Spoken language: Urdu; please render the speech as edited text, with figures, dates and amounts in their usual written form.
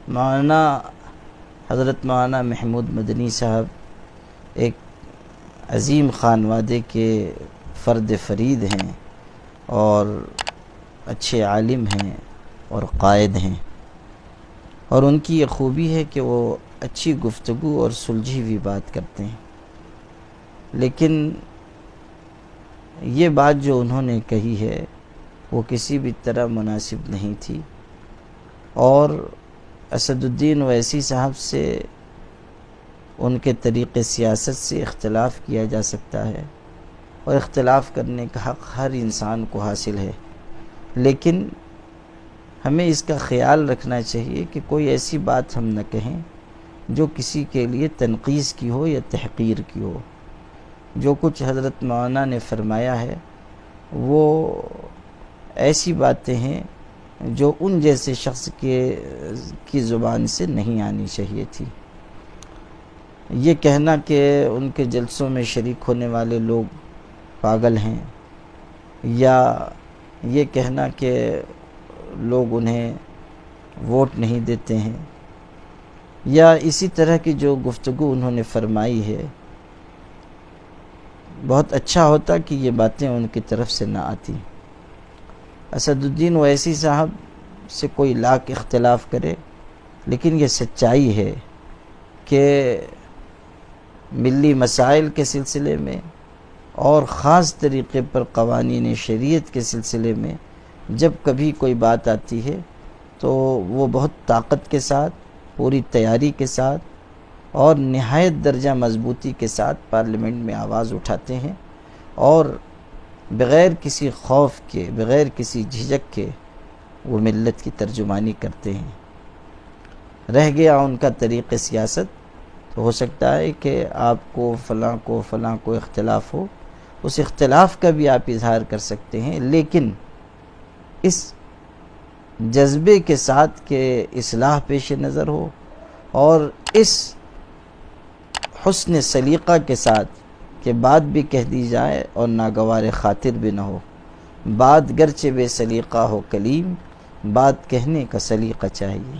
مولانا حضرت مولانا محمود مدنی صاحب ایک عظیم خانوادے کے فرد فرید ہیں اور اچھے عالم ہیں اور قائد ہیں، اور ان کی یہ خوبی ہے کہ وہ اچھی گفتگو اور سلجھی ہوئی بات کرتے ہیں۔ لیکن یہ بات جو انہوں نے کہی ہے وہ کسی بھی طرح مناسب نہیں تھی، اور اسد الدین اویسی صاحب سے ان کے طریق سیاست سے اختلاف کیا جا سکتا ہے، اور اختلاف کرنے کا حق ہر انسان کو حاصل ہے، لیکن ہمیں اس کا خیال رکھنا چاہیے کہ کوئی ایسی بات ہم نہ کہیں جو کسی کے لیے تنقیص کی ہو یا تحقیر کی ہو۔ جو کچھ حضرت مولانا نے فرمایا ہے وہ ایسی باتیں ہیں جو ان جیسے شخص کی زبان سے نہیں آنی چاہیے تھی۔ یہ کہنا کہ ان کے جلسوں میں شریک ہونے والے لوگ پاگل ہیں، یا یہ کہنا کہ لوگ انہیں ووٹ نہیں دیتے ہیں، یا اسی طرح کی جو گفتگو انہوں نے فرمائی ہے، بہت اچھا ہوتا کہ یہ باتیں ان کی طرف سے نہ آتی۔ اسد الدین اویسی صاحب سے کوئی لاکھ اختلاف کرے، لیکن یہ سچائی ہے کہ ملی مسائل کے سلسلے میں اور خاص طریقے پر قوانین شریعت کے سلسلے میں جب کبھی کوئی بات آتی ہے تو وہ بہت طاقت کے ساتھ، پوری تیاری کے ساتھ اور نہایت درجہ مضبوطی کے ساتھ پارلیمنٹ میں آواز اٹھاتے ہیں، اور بغیر کسی خوف کے، بغیر کسی جھجک کے وہ ملت کی ترجمانی کرتے ہیں۔ رہ گیا ان کا طریق سیاست، تو ہو سکتا ہے کہ آپ کو فلاں کو اختلاف ہو، اس اختلاف کا بھی آپ اظہار کر سکتے ہیں، لیکن اس جذبے کے ساتھ کہ اصلاح پیش نظر ہو، اور اس حسن سلیقہ کے ساتھ کہ بات بھی کہہ دی جائے اور ناگوار خاطر بھی نہ ہو۔ بات گرچہ بے سلیقہ ہو کلیم، بات کہنے کا سلیقہ چاہیے۔